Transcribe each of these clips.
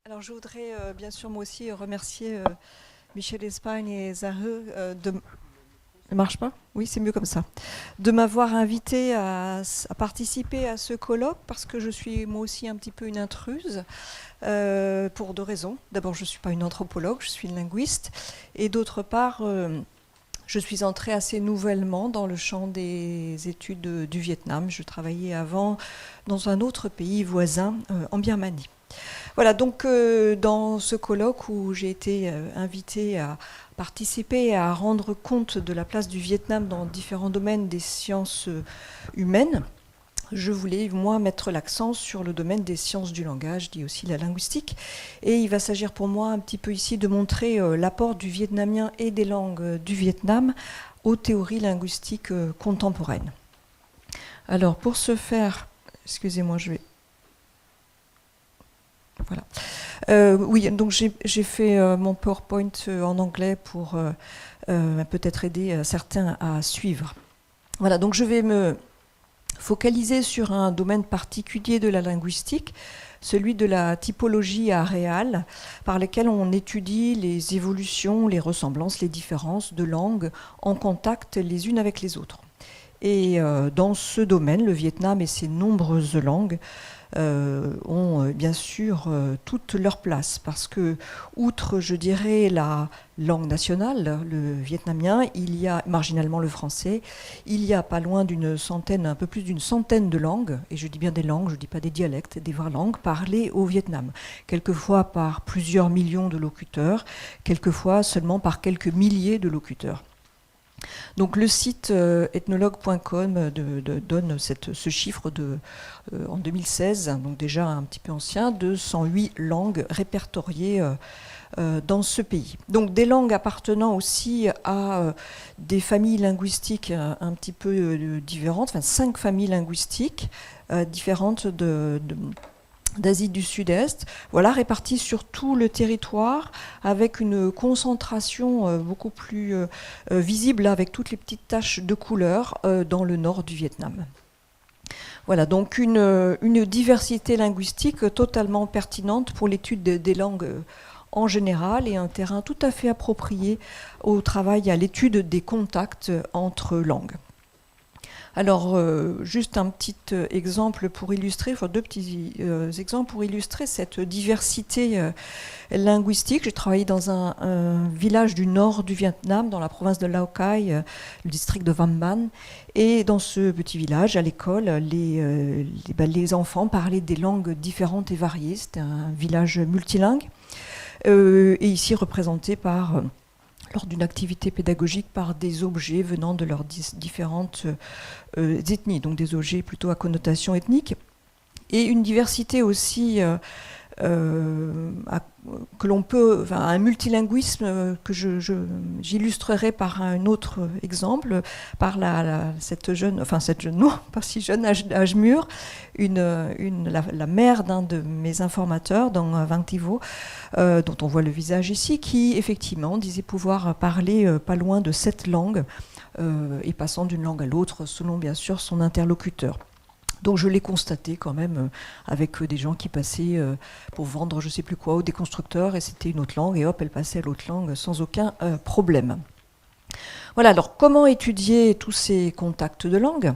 Alors, je voudrais bien sûr moi aussi remercier Michel Espagne et Zaheu de... Ça marche pas? Oui, c'est mieux comme ça. De m'avoir invité à participer à ce colloque parce que je suis moi aussi un petit peu une intruse pour deux raisons. D'abord, je ne suis pas une anthropologue, je suis une linguiste. Et d'autre part, je suis entrée assez nouvellement dans le champ des études du Vietnam. Je travaillais avant dans un autre pays voisin, en Birmanie. Voilà, donc dans ce colloque où j'ai été invitée à participer et à rendre compte de la place du Vietnam dans différents domaines des sciences humaines, je voulais, moi, mettre l'accent sur le domaine des sciences du langage, dit aussi la linguistique. Et il va s'agir pour moi un petit peu ici de montrer l'apport du vietnamien et des langues du Vietnam aux théories linguistiques contemporaines. Alors, pour ce faire, excusez-moi, je vais... Voilà. Oui, donc j'ai fait mon PowerPoint en anglais pour peut-être aider certains à suivre. Voilà, donc je vais me focaliser sur un domaine particulier de la linguistique, celui de la typologie aréale, par lequel on étudie les évolutions, les ressemblances, les différences de langues en contact les unes avec les autres. Et dans ce domaine, le Vietnam et ses nombreuses langues ont bien sûr toute leur place parce que, outre, je dirais, la langue nationale, le vietnamien, il y a marginalement le français, il y a pas loin d'une centaine, un peu plus d'une centaine de langues, et je dis bien des langues, je ne dis pas des dialectes, des vraies langues parlées au Vietnam, quelquefois par plusieurs millions de locuteurs, quelquefois seulement par quelques milliers de locuteurs. Donc le site ethnologue.com donne ce chiffre en 2016, donc déjà un petit peu ancien, de 108 langues répertoriées dans ce pays. Donc des langues appartenant aussi à des familles linguistiques un petit peu différentes, enfin 5 familles linguistiques différentes d'Asie du Sud-Est, voilà, réparties sur tout le territoire, avec une concentration beaucoup plus visible, avec toutes les petites taches de couleur dans le nord du Vietnam. Voilà, donc une diversité linguistique totalement pertinente pour l'étude des langues en général et un terrain tout à fait approprié au travail, à l'étude des contacts entre langues. Alors, juste un petit exemple pour illustrer, enfin deux petits exemples pour illustrer cette diversité linguistique. J'ai travaillé dans un village du nord du Vietnam, dans la province de Lao Cai, le district de Vam Ban. Et dans ce petit village, à l'école, les enfants parlaient des langues différentes et variées. C'était un village multilingue. Et ici représenté par... lors d'une activité pédagogique par des objets venant de leurs différentes ethnies, donc des objets plutôt à connotation ethnique, et une diversité aussi que l'on peut, enfin, un multilinguisme que j'illustrerai par un autre exemple, par cette jeune, non, pas si jeune, âge mûr, la mère d'un de mes informateurs dans Vingtivo, dont on voit le visage ici, qui effectivement disait pouvoir parler pas loin de 7 langues, et passant d'une langue à l'autre selon bien sûr son interlocuteur. Donc je l'ai constaté quand même avec des gens qui passaient pour vendre je ne sais plus quoi, ou des constructeurs, et c'était une autre langue, et hop, elle passait à l'autre langue sans aucun problème. Voilà, alors comment étudier tous ces contacts de langue ?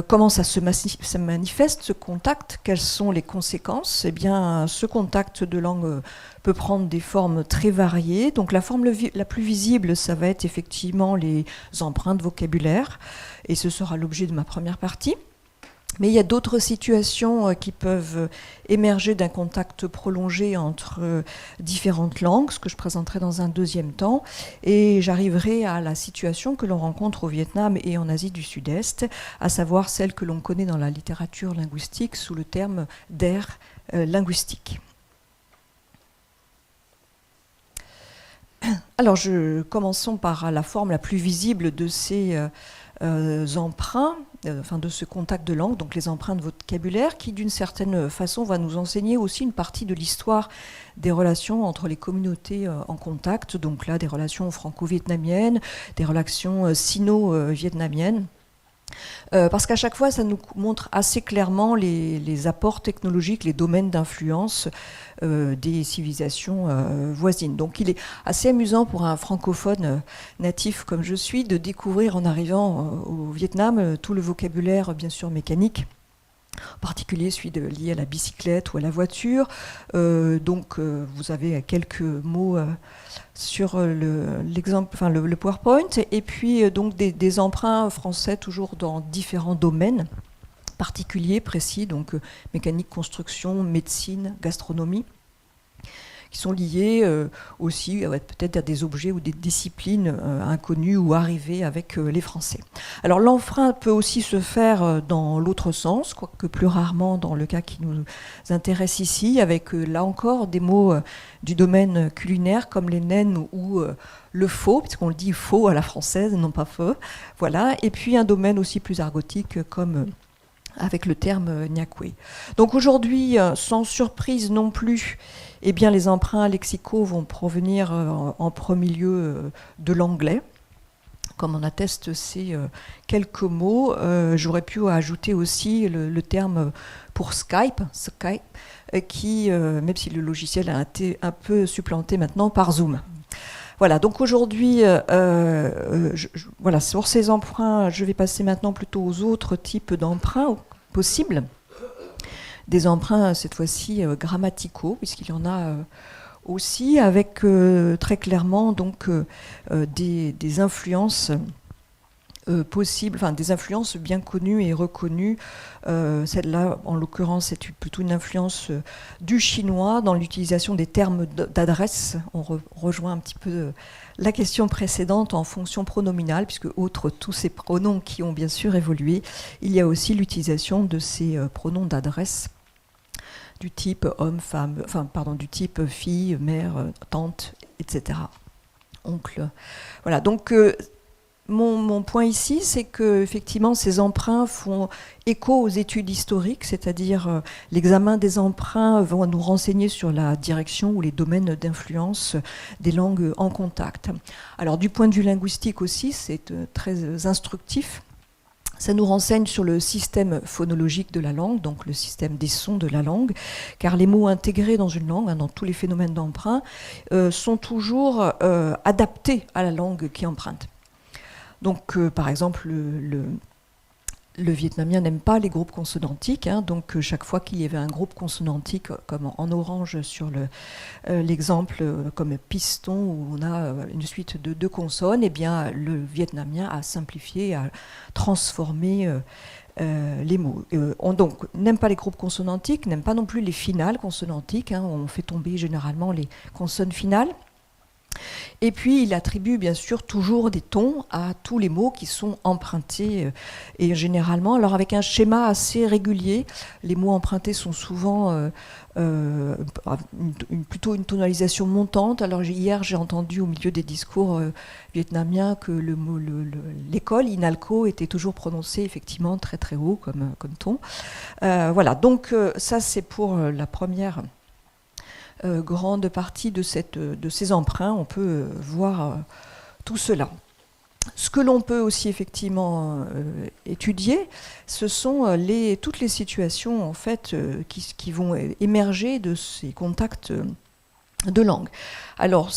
Comment ça se manifeste, ce contact? Quelles sont les conséquences? Eh bien, ce contact de langue peut prendre des formes très variées. Donc la forme la plus visible, ça va être effectivement les empreintes vocabulaires, et ce sera l'objet de ma première partie. Mais il y a d'autres situations qui peuvent émerger d'un contact prolongé entre différentes langues, ce que je présenterai dans un deuxième temps. Et j'arriverai à la situation que l'on rencontre au Vietnam et en Asie du Sud-Est, à savoir celle que l'on connaît dans la littérature linguistique sous le terme d'ère linguistique. Alors, commençons par la forme la plus visible de ces emprunts, de ce contact de langue, donc les empreintes vocabulaires, qui d'une certaine façon va nous enseigner aussi une partie de l'histoire des relations entre les communautés en contact, donc là des relations franco-vietnamiennes, des relations sino-vietnamiennes, Parce qu'à chaque fois, ça nous montre assez clairement les apports technologiques, les domaines d'influence des civilisations voisines. Donc il est assez amusant pour un francophone natif comme je suis de découvrir en arrivant au Vietnam tout le vocabulaire, bien sûr, mécanique, en particulier celui lié à la bicyclette ou à la voiture. Vous avez quelques mots sur l'exemple, enfin le PowerPoint, et puis donc des emprunts français toujours dans différents domaines particuliers, précis, donc mécanique, construction, médecine, gastronomie, qui sont liés aussi peut-être à des objets ou des disciplines inconnues ou arrivées avec les Français. Alors l'emprunt peut aussi se faire dans l'autre sens, quoique plus rarement dans le cas qui nous intéresse ici, avec là encore des mots du domaine culinaire comme les nems ou le faux, puisqu'on le dit faux à la française, non pas feu. Voilà. Et puis un domaine aussi plus argotique comme avec le terme nyakwe. Donc aujourd'hui, sans surprise non plus, eh bien, les emprunts lexicaux vont provenir en premier lieu de l'anglais. Comme on atteste ces quelques mots, j'aurais pu ajouter aussi le terme pour Skype, qui, même si le logiciel a été un peu supplanté maintenant par Zoom. Voilà, donc aujourd'hui, voilà, sur ces emprunts, je vais passer maintenant plutôt aux autres types d'emprunts possibles. Des emprunts, cette fois-ci, grammaticaux, puisqu'il y en a aussi, avec très clairement donc, des influences possibles, enfin des influences bien connues et reconnues. Celle-là, en l'occurrence, c'est plutôt une influence du chinois dans l'utilisation des termes d'adresse. On rejoint un petit peu la question précédente en fonction pronominale, puisque outre tous ces pronoms qui ont bien sûr évolué, il y a aussi l'utilisation de ces pronoms d'adresse du type homme, femme, enfin pardon, du type fille, mère, tante, etc. Oncle. Voilà, donc mon point ici, c'est que effectivement ces emprunts font écho aux études historiques, c'est-à-dire l'examen des emprunts va nous renseigner sur la direction ou les domaines d'influence des langues en contact. Alors du point de vue linguistique aussi, c'est très instructif. Ça nous renseigne sur le système phonologique de la langue, donc le système des sons de la langue, car les mots intégrés dans une langue, dans tous les phénomènes d'emprunt, sont toujours adaptés à la langue qui emprunte. Donc, par exemple, le vietnamien n'aime pas les groupes consonantiques, donc chaque fois qu'il y avait un groupe consonantique, comme en orange sur l'exemple comme piston, où on a une suite de deux consonnes, eh bien, le vietnamien a simplifié, a transformé les mots. Donc, n'aime pas les groupes consonantiques, n'aime pas non plus les finales consonantiques, on fait tomber généralement les consonnes finales. Et puis, il attribue bien sûr toujours des tons à tous les mots qui sont empruntés. Et généralement, alors avec un schéma assez régulier, les mots empruntés sont souvent plutôt une tonalisation montante. Alors hier, j'ai entendu au milieu des discours vietnamiens que l'école, INALCO, était toujours prononcé effectivement très très haut comme ton. Voilà, donc ça c'est pour la première grande partie de ces emprunts. On peut voir tout cela. Ce que l'on peut aussi effectivement étudier, ce sont toutes les situations en fait qui vont émerger de ces contacts de langue. Alors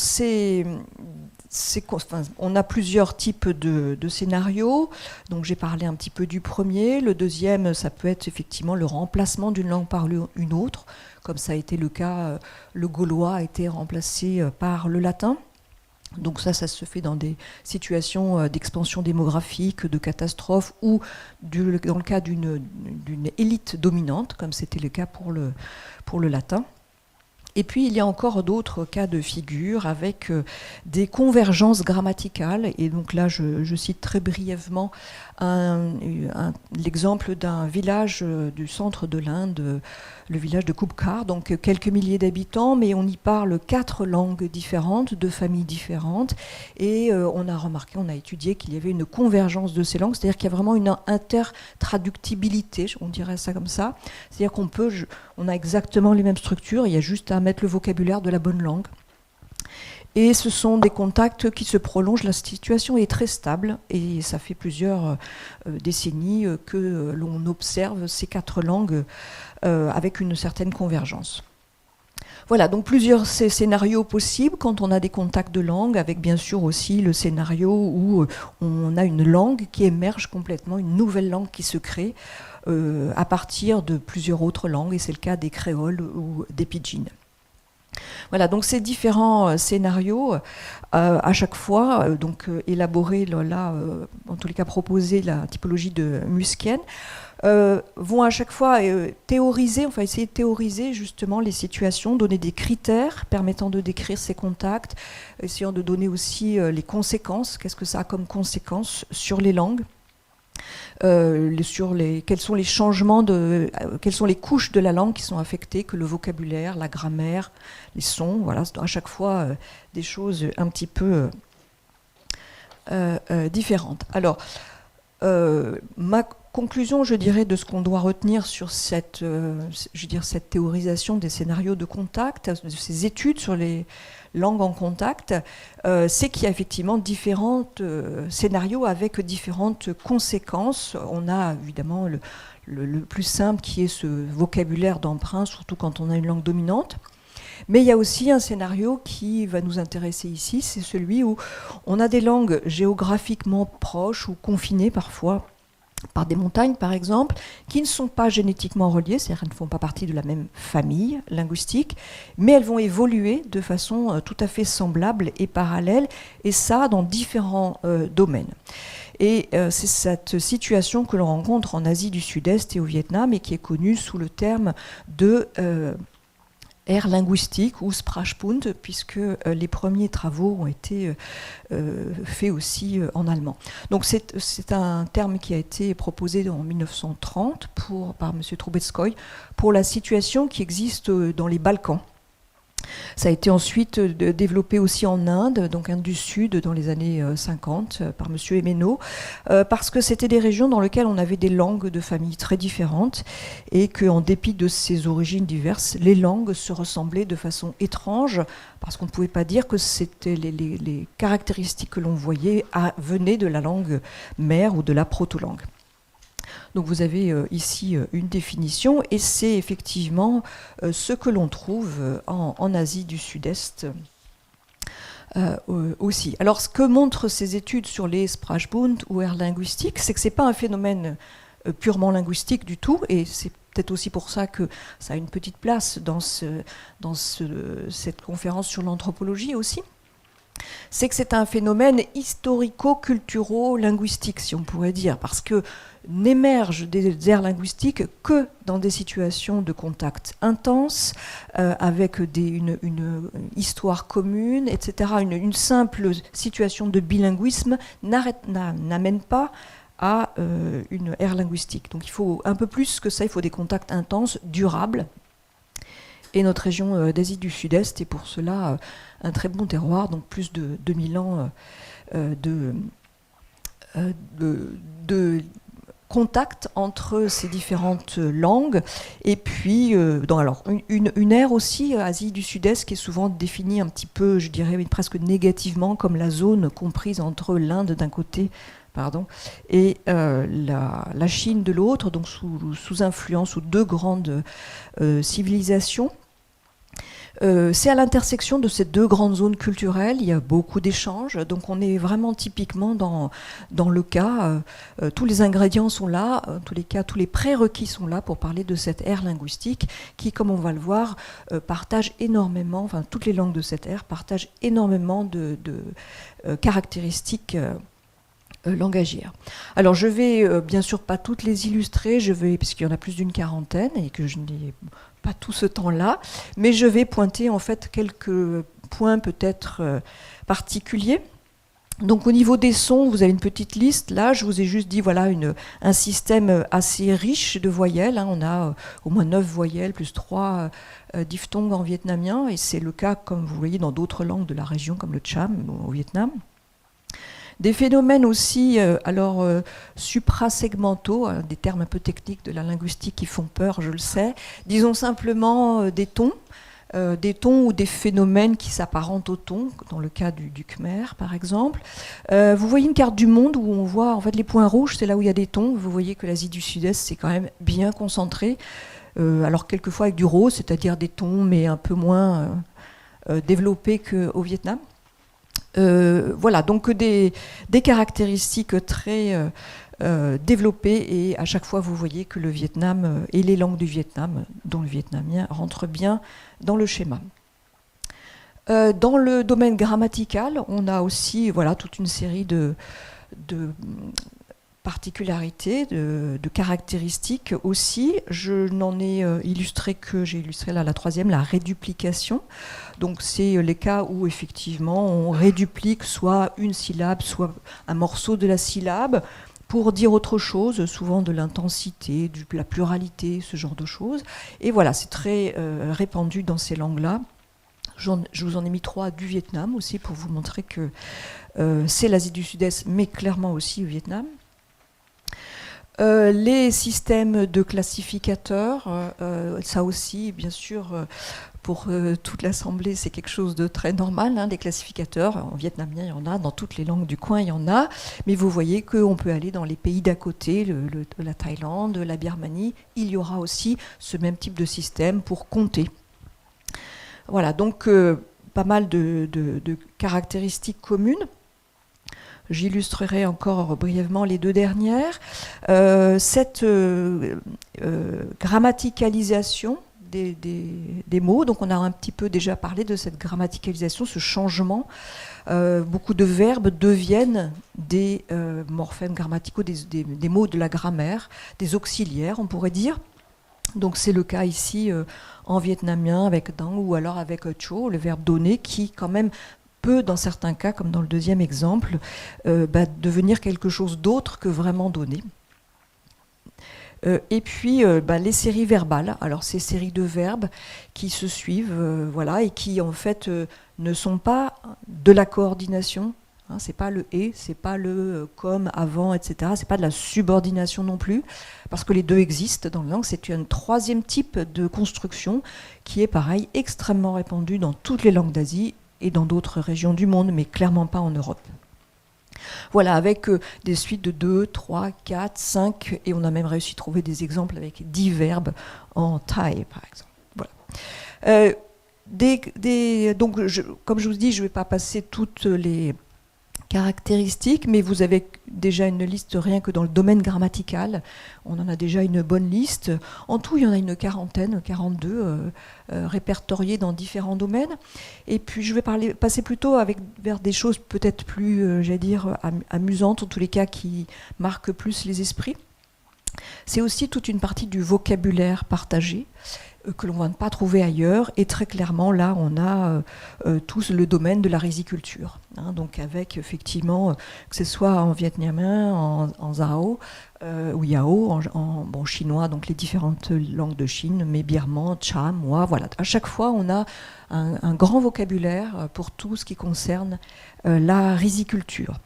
on a plusieurs types de scénarios. Donc j'ai parlé un petit peu du premier. Le deuxième, ça peut être effectivement le remplacement d'une langue par une autre, comme ça a été le cas. Le gaulois a été remplacé par le latin. Donc ça se fait dans des situations d'expansion démographique, de catastrophe, ou dans le cas d'une élite dominante, comme c'était le cas pour le latin. Et puis, il y a encore d'autres cas de figure avec des convergences grammaticales. Et donc là, je cite très brièvement l'exemple d'un village du centre de l'Inde, le village de Kubkar, donc quelques milliers d'habitants, mais on y parle 4 langues différentes, de familles différentes. Et on a étudié qu'il y avait une convergence de ces langues, c'est-à-dire qu'il y a vraiment une intertraductibilité, on dirait ça comme ça. C'est-à-dire on a exactement les mêmes structures, il y a juste à mettre le vocabulaire de la bonne langue. Et ce sont des contacts qui se prolongent. La situation est très stable et ça fait plusieurs décennies que l'on observe ces 4 langues avec une certaine convergence. Voilà, donc plusieurs scénarios possibles quand on a des contacts de langue, avec bien sûr aussi le scénario où on a une langue qui émerge complètement, une nouvelle langue qui se crée à partir de plusieurs autres langues, et c'est le cas des créoles ou des pidgins. Voilà, donc ces différents scénarios, à chaque fois, élaborés, en tous les cas proposés, la typologie de Muskian, vont à chaque fois théoriser, enfin essayer de théoriser justement les situations, donner des critères permettant de décrire ces contacts, essayant de donner aussi les conséquences, qu'est-ce que ça a comme conséquences sur les langues, quels sont les changements, quelles sont les couches de la langue qui sont affectées, que le vocabulaire, la grammaire, les sons, voilà, à chaque fois des choses un petit peu différentes. Alors, ma conclusion, je dirais, de ce qu'on doit retenir sur cette théorisation des scénarios de contact, de ces études sur les langues en contact, c'est qu'il y a effectivement différents scénarios avec différentes conséquences. On a évidemment le plus simple qui est ce vocabulaire d'emprunt, surtout quand on a une langue dominante. Mais il y a aussi un scénario qui va nous intéresser ici, c'est celui où on a des langues géographiquement proches ou confinées parfois, par des montagnes par exemple, qui ne sont pas génétiquement reliées, c'est-à-dire qu'elles ne font pas partie de la même famille linguistique, mais elles vont évoluer de façon tout à fait semblable et parallèle, et ça dans différents domaines. Et c'est cette situation que l'on rencontre en Asie du Sud-Est et au Vietnam, et qui est connue sous le terme de aire linguistique ou Sprachbund, puisque les premiers travaux ont été faits aussi en allemand. Donc c'est un terme qui a été proposé en 1930 par M. Trubetskoy pour la situation qui existe dans les Balkans. Ça a été ensuite développé aussi en Inde, donc Inde du Sud, dans les années 50, par M. Emeno, parce que c'était des régions dans lesquelles on avait des langues de familles très différentes, et qu'en dépit de ces origines diverses, les langues se ressemblaient de façon étrange, parce qu'on ne pouvait pas dire que c'était les caractéristiques que l'on voyait venaient de la langue mère ou de la proto-langue. Donc vous avez ici une définition, et c'est effectivement ce que l'on trouve en Asie du Sud-Est aussi. Alors ce que montrent ces études sur les Sprachbund ou aires linguistiques, c'est que ce n'est pas un phénomène purement linguistique du tout, et c'est peut-être aussi pour ça que ça a une petite place dans cette conférence sur l'anthropologie aussi. C'est que c'est un phénomène historico-culturo-linguistique, si on pourrait dire, parce que n'émergent des aires linguistiques que dans des situations de contact intense, avec une histoire commune, etc. Une simple situation de bilinguisme n'amène pas à une aire linguistique. Donc il faut un peu plus que ça, il faut des contacts intenses, durables. Et notre région d'Asie du Sud-Est est pour cela un très bon terroir, donc plus de 2000 ans de contact entre ces différentes langues. Et puis, une ère aussi, Asie du Sud-Est, qui est souvent définie un petit peu, je dirais presque négativement, comme la zone comprise entre l'Inde d'un côté, et la Chine de l'autre, donc sous influence, sous 2 grandes civilisations. C'est à l'intersection de ces 2 grandes zones culturelles, il y a beaucoup d'échanges, donc on est vraiment typiquement dans le cas, tous les ingrédients sont là, en tous les cas tous les prérequis sont là pour parler de cette ère linguistique qui, comme on va le voir, partage énormément, enfin toutes les langues de cette ère partagent énormément de caractéristiques langagières. Alors je vais bien sûr pas toutes les illustrer, puisqu'il y en a plus d'une quarantaine et que je n'ai pas tout ce temps-là, mais je vais pointer en fait quelques points peut-être particuliers. Donc au niveau des sons, vous avez une petite liste. Là, je vous ai juste dit voilà un système assez riche de voyelles. On a au moins 9 voyelles plus 3 diphtongues en vietnamien, et c'est le cas, comme vous voyez, dans d'autres langues de la région, comme le Cham au Vietnam. Des phénomènes aussi, suprasegmentaux, des termes un peu techniques de la linguistique qui font peur, je le sais. Disons simplement des tons. des tons ou des phénomènes qui s'apparentent aux tons, dans le cas du Khmer par exemple. Vous voyez une carte du monde où on voit en fait les points rouges, c'est là où il y a des tons. Vous voyez que l'Asie du Sud-Est c'est quand même bien concentré, alors quelquefois avec du rose, c'est-à-dire des tons mais un peu moins développés qu'au Vietnam. Voilà, donc des caractéristiques très développées, et à chaque fois vous voyez que le Vietnam et les langues du Vietnam, dont le vietnamien, rentrent bien dans le schéma. Dans le domaine grammatical, on a aussi voilà, toute une série de particularités, de caractéristiques aussi. Je n'en ai illustré que, j'ai illustré là la troisième, la réduplication. Donc c'est les cas où effectivement on réduplique soit une syllabe, soit un morceau de la syllabe pour dire autre chose, souvent de l'intensité, de la pluralité, ce genre de choses. Et voilà, c'est très répandu dans ces langues-là. Je vous en ai mis 3 du Vietnam aussi pour vous montrer que c'est l'Asie du Sud-Est, mais clairement aussi au Vietnam. Les systèmes de classificateurs, ça aussi, bien sûr, pour toute l'Assemblée, c'est quelque chose de très normal. Hein, les classificateurs, en vietnamien, il y en a, dans toutes les langues du coin, il y en a. Mais vous voyez qu'on peut aller dans les pays d'à côté, la Thaïlande, la Birmanie, il y aura aussi ce même type de système pour compter. Voilà, donc pas mal de caractéristiques communes. J'illustrerai encore brièvement les 2 dernières. Cette grammaticalisation des mots, donc on a un petit peu déjà parlé de cette grammaticalisation, ce changement. Beaucoup de verbes deviennent des morphèmes grammaticaux, des mots de la grammaire, des auxiliaires, on pourrait dire. Donc c'est le cas ici en vietnamien avec dang ou alors avec cho, le verbe donner, qui quand même peut, dans certains cas, comme dans le deuxième exemple, devenir quelque chose d'autre que vraiment donner. Et puis les séries verbales, alors ces séries de verbes qui se suivent, voilà, et qui en fait ne sont pas de la coordination. Hein, c'est pas le et, c'est pas le comme, avant, etc. C'est pas de la subordination non plus, parce que les deux existent dans la langue. C'est un troisième type de construction qui est pareil, extrêmement répandu dans toutes les langues d'Asie et dans d'autres régions du monde, mais clairement pas en Europe. Voilà, avec des suites de 2, 3, 4, 5, et on a même réussi à trouver des exemples avec 10 verbes en thaï, par exemple. Voilà. Donc, comme je vous dis, je ne vais pas passer toutes les caractéristiques, mais vous avez déjà une liste rien que dans le domaine grammatical. On en a déjà une bonne liste. En tout, il y en a une quarantaine, 42 répertoriés dans différents domaines. Et puis, je vais passer plutôt vers des choses peut-être plus, j'allais dire, amusantes, en tous les cas qui marquent plus les esprits. C'est aussi toute une partie du vocabulaire partagé que l'on ne va pas trouver ailleurs, et très clairement là on a tout le domaine de la riziculture, hein, donc avec effectivement que ce soit en vietnamien, en zhao ou yao, en chinois, donc les différentes langues de Chine, mais birman, cham, moi, voilà. À chaque fois on a un grand vocabulaire pour tout ce qui concerne la riziculture.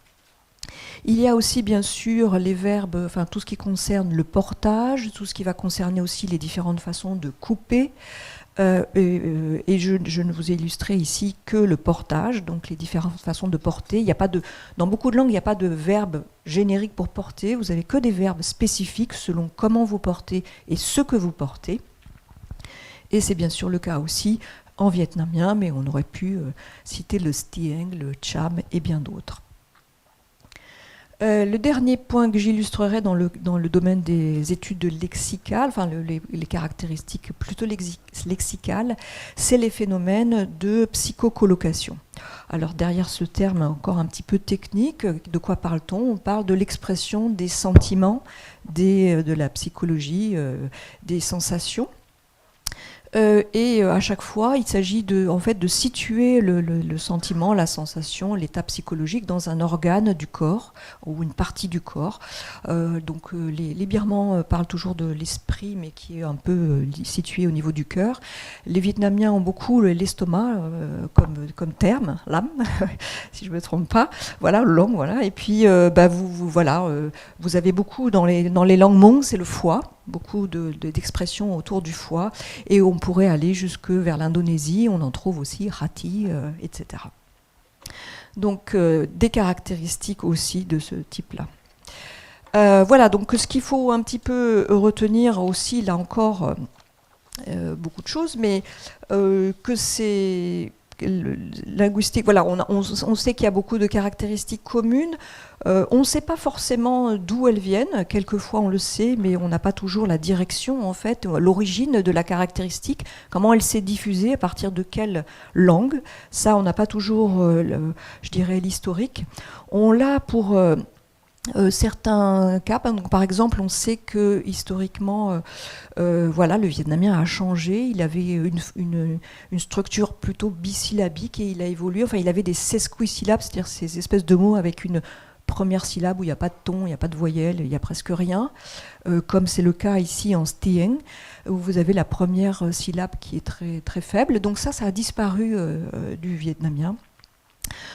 Il y a aussi bien sûr les verbes, enfin tout ce qui concerne le portage, tout ce qui va concerner aussi les différentes façons de couper. Et je ne vous ai illustré ici que le portage, donc les différentes façons de porter. Il y a pas dans beaucoup de langues, il n'y a pas de verbe générique pour porter. Vous n'avez que des verbes spécifiques selon comment vous portez et ce que vous portez. Et c'est bien sûr le cas aussi en vietnamien, mais on aurait pu citer le stieng, le cham et bien d'autres. Le dernier point que j'illustrerai dans le domaine des études lexicales, enfin les caractéristiques plutôt lexicales, c'est les phénomènes de psychocolocation. Alors derrière ce terme encore un petit peu technique, de quoi parle-t-on ? On parle de l'expression des sentiments, de la psychologie, des sensations. Et à chaque fois, il s'agit en fait, de situer le sentiment, la sensation, l'état psychologique dans un organe du corps ou une partie du corps. Donc les Birmans parlent toujours de l'esprit, mais qui est un peu situé au niveau du cœur. Les Vietnamiens ont beaucoup l'estomac comme terme, l'âme, si je ne me trompe pas. Voilà, le langue, voilà. Et puis vous avez beaucoup dans les langues Hmong, c'est le foie. beaucoup d'expressions autour du foie, et on pourrait aller jusque vers l'Indonésie, on en trouve aussi rati, etc. Donc des caractéristiques aussi de ce type-là. Voilà, donc ce qu'il faut un petit peu retenir aussi, là encore, beaucoup de choses, mais que c'est linguistique. Voilà, on sait qu'il y a beaucoup de caractéristiques communes. On ne sait pas forcément d'où elles viennent. Quelquefois, on le sait, mais on n'a pas toujours la direction, en fait, l'origine de la caractéristique, comment elle s'est diffusée, à partir de quelle langue. Ça, on n'a pas toujours, je dirais, l'historique. On l'a pour certains cas. Donc, par exemple, on sait que historiquement, voilà, le vietnamien a changé. Il avait une structure plutôt bisyllabique et il a évolué. Enfin, il avait des sesquisyllabes, c'est-à-dire ces espèces de mots avec une première syllabe où il n'y a pas de ton, il n'y a pas de voyelle, il n'y a presque rien, comme c'est le cas ici en stieng, où vous avez la première syllabe qui est très, très faible. Donc ça a disparu du vietnamien.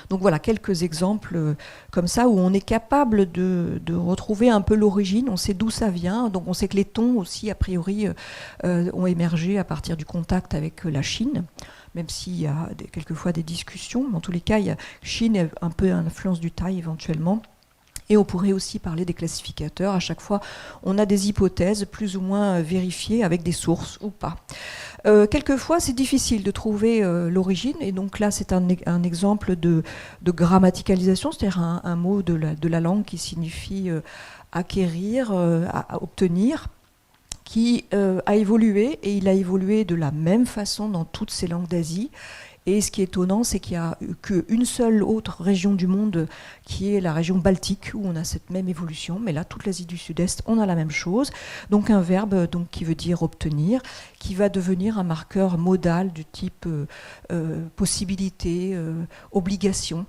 Donc voilà, quelques exemples comme ça, où on est capable de retrouver un peu l'origine, on sait d'où ça vient, donc on sait que les tons aussi, a priori, ont émergé à partir du contact avec la Chine, même s'il y a quelquefois des discussions, mais en tous les cas, Chine est un peu l'influence du thaï éventuellement. Et on pourrait aussi parler des classificateurs. À chaque fois, on a des hypothèses plus ou moins vérifiées avec des sources ou pas. Quelquefois, c'est difficile de trouver l'origine. Et donc là, c'est un exemple de grammaticalisation, c'est-à-dire un mot de la langue qui signifie acquérir, obtenir, qui a évolué. Et il a évolué de la même façon dans toutes ces langues d'Asie. Et ce qui est étonnant, c'est qu'il n'y a qu'une seule autre région du monde, qui est la région baltique, où on a cette même évolution. Mais là, toute l'Asie du Sud-Est, on a la même chose. Donc un verbe qui veut dire obtenir, qui va devenir un marqueur modal du type possibilité, obligation,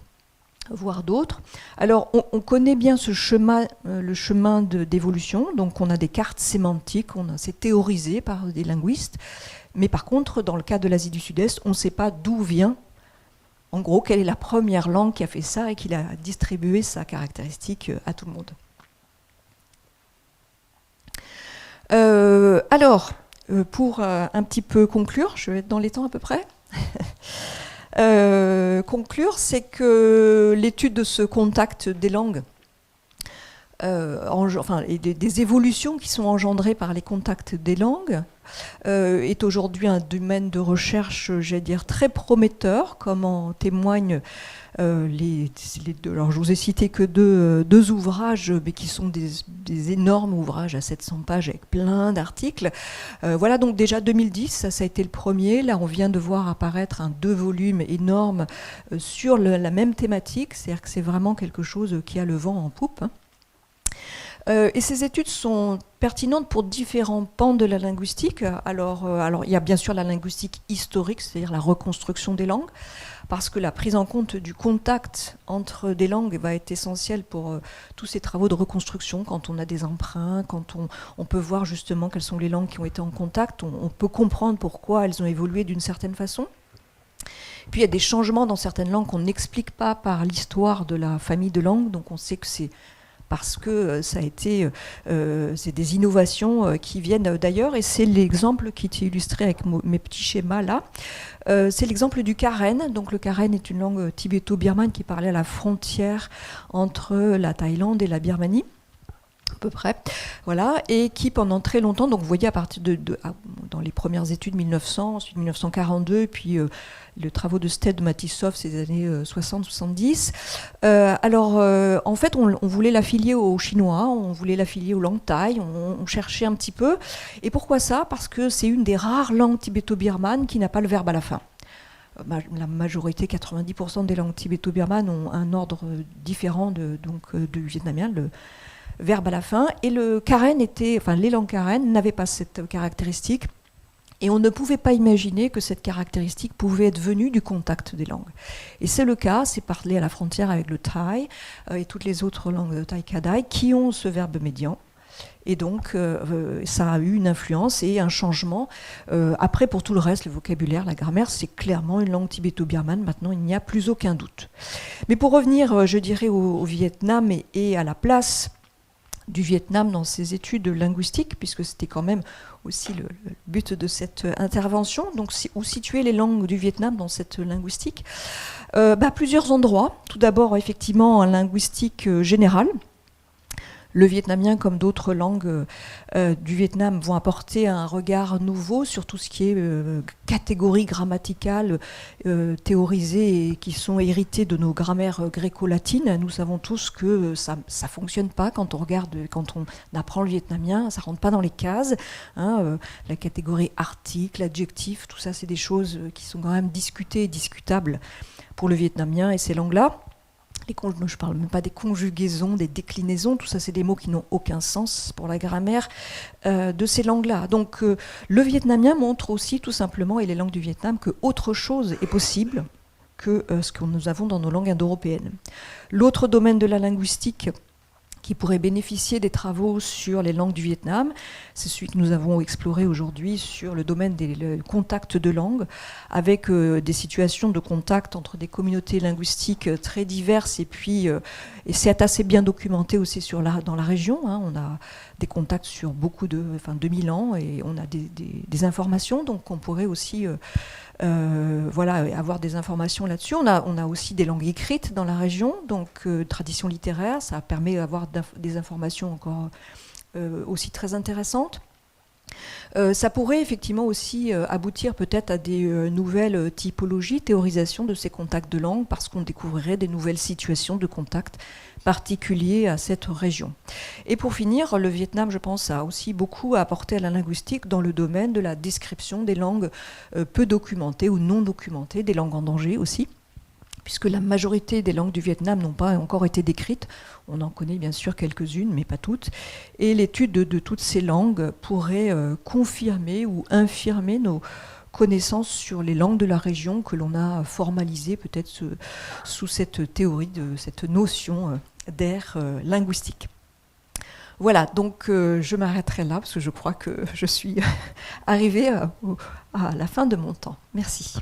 voire d'autres. Alors, on connaît bien ce chemin, le chemin d'évolution. Donc on a des cartes sémantiques, c'est théorisé par des linguistes. Mais par contre, dans le cas de l'Asie du Sud-Est, on ne sait pas d'où vient, en gros, quelle est la première langue qui a fait ça et qui a distribué sa caractéristique à tout le monde. Alors, pour un petit peu conclure, je vais être dans les temps à peu près. Conclure, c'est que l'étude de ce contact des langues, et des évolutions qui sont engendrées par les contacts des langues, est aujourd'hui un domaine de recherche, j'allais dire, très prometteur, comme en témoignent les deux. Alors, je vous ai cité que deux ouvrages, mais qui sont des énormes ouvrages à 700 pages avec plein d'articles. Voilà, donc déjà 2010, ça a été le premier. Là, on vient de voir apparaître un 2 volumes énorme sur la même thématique, c'est-à-dire que c'est vraiment quelque chose qui a le vent en poupe. Et ces études sont pertinentes pour différents pans de la linguistique. Alors, il y a bien sûr la linguistique historique, c'est-à-dire la reconstruction des langues, parce que la prise en compte du contact entre des langues va être essentielle pour tous ces travaux de reconstruction, quand on a des emprunts, quand on peut voir justement quelles sont les langues qui ont été en contact, on peut comprendre pourquoi elles ont évolué d'une certaine façon. Puis il y a des changements dans certaines langues qu'on n'explique pas par l'histoire de la famille de langues, donc on sait que c'est parce que ça a été, c'est des innovations qui viennent d'ailleurs, et c'est l'exemple qui est illustré avec mes petits schémas là. C'est l'exemple du karen. Donc le karen est une langue tibéto-birmane qui parlait à la frontière entre la Thaïlande et la Birmanie, à peu près, voilà, et qui pendant très longtemps, donc vous voyez à partir dans les premières études 1900, ensuite 1942, puis les travaux de Stead, de Matisov, ces années 60-70. En fait, on voulait l'affilier aux Chinois, on voulait l'affilier aux langues thaï, on cherchait un petit peu. Et pourquoi ça? Parce que c'est une des rares langues tibéto-birmanes qui n'a pas le verbe à la fin. La majorité, 90% des langues tibéto-birmanes ont un ordre différent du vietnamien, le verbe à la fin. Et les langues karen n'avaient pas cette caractéristique. Et on ne pouvait pas imaginer que cette caractéristique pouvait être venue du contact des langues. Et c'est le cas, c'est parlé à la frontière avec le thaï et toutes les autres langues de thaï kadai qui ont ce verbe médian. Et donc, ça a eu une influence et un changement. Après, pour tout le reste, le vocabulaire, la grammaire, c'est clairement une langue tibéto-birmane. Maintenant, il n'y a plus aucun doute. Mais pour revenir, je dirais, au Vietnam et à la place du Vietnam dans ses études linguistiques, puisque c'était quand même aussi le but de cette intervention. Donc, où situer les langues du Vietnam dans cette linguistique? Plusieurs endroits. Tout d'abord, effectivement, en linguistique générale. Le vietnamien, comme d'autres langues du Vietnam, vont apporter un regard nouveau sur tout ce qui est catégories grammaticales théorisées et qui sont héritées de nos grammaires gréco-latines. Nous savons tous que ça ne fonctionne pas quand on regarde, quand on apprend le vietnamien, ça ne rentre pas dans les cases. La catégorie article, adjectif, tout ça, c'est des choses qui sont quand même discutées et discutables pour le vietnamien et ces langues-là. Je ne parle même pas des conjugaisons, des déclinaisons, tout ça c'est des mots qui n'ont aucun sens pour la grammaire de ces langues-là. Donc le vietnamien montre aussi tout simplement, et les langues du Vietnam, que autre chose est possible que ce que nous avons dans nos langues indo-européennes. L'autre domaine de la linguistique qui pourrait bénéficier des travaux sur les langues du Vietnam, c'est celui que nous avons exploré aujourd'hui sur le domaine des contacts de langue, avec des situations de contact entre des communautés linguistiques très diverses, et c'est assez bien documenté aussi dans la région. On a des contacts sur 2000 ans, et on a des informations, donc on pourrait aussi avoir des informations là-dessus. On a aussi des langues écrites dans la région, donc tradition littéraire, ça permet d'avoir des informations encore aussi très intéressantes. Ça pourrait effectivement aussi aboutir peut-être à des nouvelles typologies, théorisation de ces contacts de langue, parce qu'on découvrirait des nouvelles situations de contact particuliers à cette région. Et pour finir, le Vietnam, je pense, a aussi beaucoup à apporter à la linguistique dans le domaine de la description des langues peu documentées ou non documentées, des langues en danger aussi, puisque la majorité des langues du Vietnam n'ont pas encore été décrites. On en connaît bien sûr quelques-unes, mais pas toutes. Et l'étude de toutes ces langues pourrait confirmer ou infirmer nos connaissances sur les langues de la région que l'on a formalisées peut-être sous cette théorie, cette notion d'ère linguistique. Voilà, donc je m'arrêterai là parce que je crois que je suis arrivée à la fin de mon temps. Merci.